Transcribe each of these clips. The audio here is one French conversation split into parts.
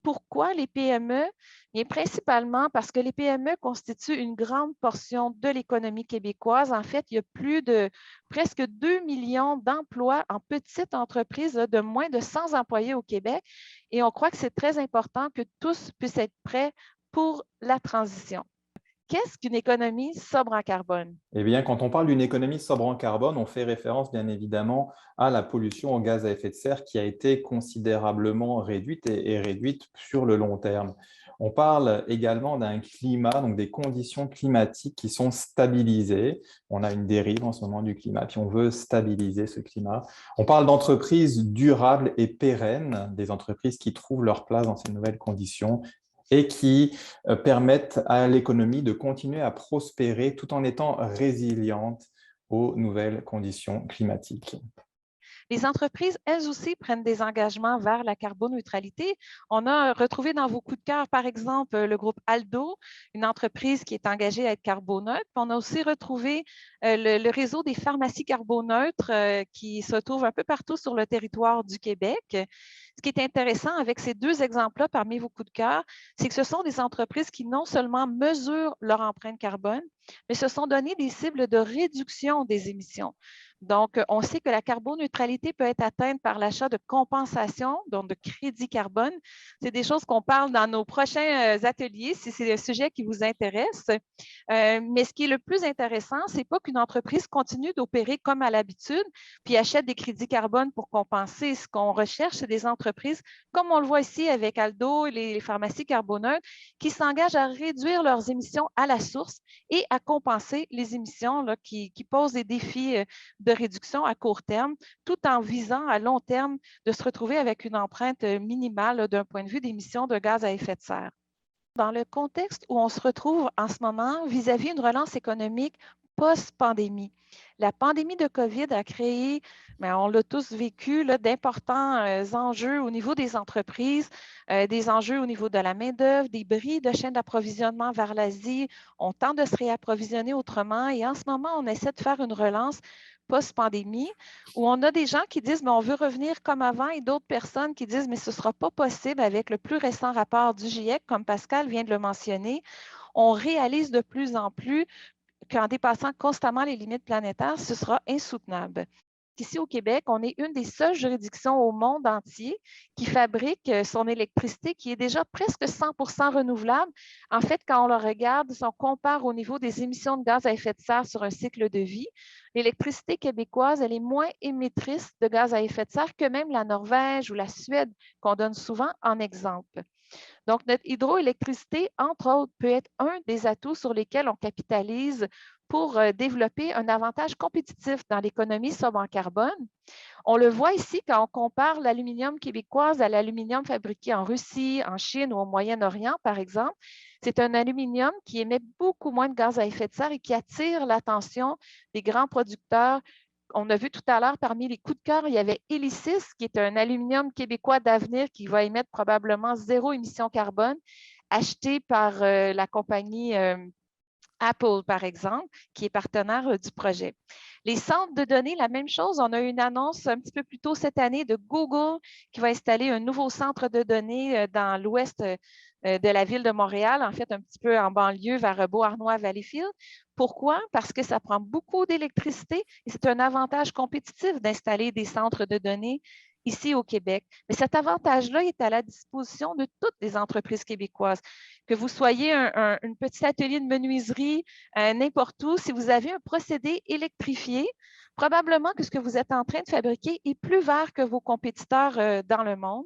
pourquoi les PME? Bien, principalement parce que les PME constituent une grande portion de l'économie québécoise. En fait, il y a plus de presque 2 millions d'emplois en petites entreprises là, de moins de 100 employés au Québec. Et on croit que c'est très important que tous puissent être prêts pour la transition. Qu'est-ce qu'une économie sobre en carbone? Eh bien, quand on parle d'une économie sobre en carbone, on fait référence bien évidemment à la pollution aux gaz à effet de serre qui a été considérablement réduite et réduite sur le long terme. On parle également d'un climat, donc des conditions climatiques qui sont stabilisées. On a une dérive en ce moment du climat, puis on veut stabiliser ce climat. On parle d'entreprises durables et pérennes, des entreprises qui trouvent leur place dans ces nouvelles conditions et qui permettent à l'économie de continuer à prospérer tout en étant résiliente aux nouvelles conditions climatiques. Les entreprises, elles aussi, prennent des engagements vers la carboneutralité. On a retrouvé dans vos coups de cœur, par exemple, le groupe Aldo, une entreprise qui est engagée à être carboneutre. Puis on a aussi retrouvé le réseau des pharmacies carboneutres qui se trouve un peu partout sur le territoire du Québec. Ce qui est intéressant avec ces deux exemples-là parmi vos coups de cœur, c'est que ce sont des entreprises qui non seulement mesurent leur empreinte carbone, mais se sont donné des cibles de réduction des émissions. Donc, on sait que la carboneutralité peut être atteinte par l'achat de compensation, donc de crédit carbone. C'est des choses qu'on parle dans nos prochains ateliers si c'est un sujet qui vous intéresse. Mais ce qui est le plus intéressant, c'est pas qu'une entreprise continue d'opérer comme à l'habitude, puis achète des crédits carbone pour compenser. Ce qu'on recherche, c'est des entreprises, comme on le voit ici avec Aldo et les pharmacies carboneutres, qui s'engagent à réduire leurs émissions à la source et à compenser les émissions là, qui posent des défis de réduction à court terme, tout en visant à long terme de se retrouver avec une empreinte minimale d'un point de vue d'émissions de gaz à effet de serre. Dans le contexte où on se retrouve en ce moment vis-à-vis une relance économique post-pandémie, la pandémie de COVID a créé, mais on l'a tous vécu, d'importants enjeux au niveau des entreprises, des enjeux au niveau de la main-d'œuvre, des bris de chaînes d'approvisionnement vers l'Asie. On tente de se réapprovisionner autrement et en ce moment, on essaie de faire une relance post-pandémie, où on a des gens qui disent, mais on veut revenir comme avant, et d'autres personnes qui disent, mais ce ne sera pas possible avec le plus récent rapport du GIEC, comme Pascal vient de le mentionner. On réalise de plus en plus qu'en dépassant constamment les limites planétaires, ce sera insoutenable. Ici au Québec, on est une des seules juridictions au monde entier qui fabrique son électricité qui est déjà presque 100% renouvelable. En fait, quand on le regarde, si on compare au niveau des émissions de gaz à effet de serre sur un cycle de vie, l'électricité québécoise, elle est moins émettrice de gaz à effet de serre que même la Norvège ou la Suède, qu'on donne souvent en exemple. Donc, notre hydroélectricité, entre autres, peut être un des atouts sur lesquels on capitalise pour développer un avantage compétitif dans l'économie sobre en carbone. On le voit ici quand on compare l'aluminium québécoise à l'aluminium fabriqué en Russie, en Chine ou au Moyen-Orient, par exemple. C'est un aluminium qui émet beaucoup moins de gaz à effet de serre et qui attire l'attention des grands producteurs. On a vu tout à l'heure, parmi les coups de cœur, il y avait Elysis, qui est un aluminium québécois d'avenir qui va émettre probablement zéro émission carbone, acheté par la compagnie Apple, par exemple, qui est partenaire du projet. Les centres de données, la même chose. On a eu une annonce un petit peu plus tôt cette année de Google qui va installer un nouveau centre de données dans l'ouest de la ville de Montréal, en fait, un petit peu en banlieue vers Beauharnois-Valleyfield. Pourquoi? Parce que ça prend beaucoup d'électricité et c'est un avantage compétitif d'installer des centres de données ici au Québec. Mais cet avantage-là est à la disposition de toutes les entreprises québécoises. Que vous soyez un petit atelier de menuiserie, n'importe où, si vous avez un procédé électrifié, probablement que ce que vous êtes en train de fabriquer est plus vert que vos compétiteurs dans le monde.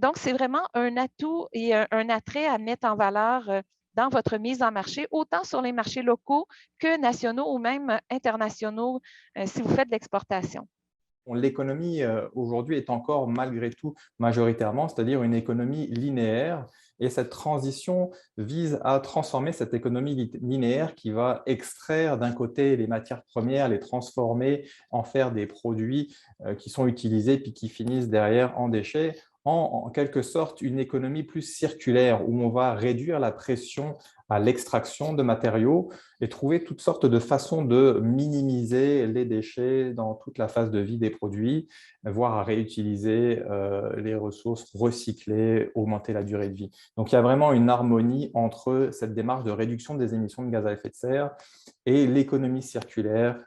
Donc, c'est vraiment un atout et un attrait à mettre en valeur dans votre mise en marché, autant sur les marchés locaux que nationaux ou même internationaux si vous faites de l'exportation. L'économie aujourd'hui est encore malgré tout majoritairement, c'est-à-dire une économie linéaire. Et cette transition vise à transformer cette économie linéaire qui va extraire d'un côté les matières premières, les transformer, en faire des produits qui sont utilisés puis qui finissent derrière en déchets, en quelque sorte une économie plus circulaire où on va réduire la pression à l'extraction de matériaux et trouver toutes sortes de façons de minimiser les déchets dans toute la phase de vie des produits, voire à réutiliser les ressources, recycler, augmenter la durée de vie. Donc, il y a vraiment une harmonie entre cette démarche de réduction des émissions de gaz à effet de serre et l'économie circulaire,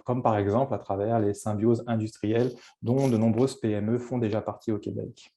comme par exemple à travers les symbioses industrielles dont de nombreuses PME font déjà partie au Québec.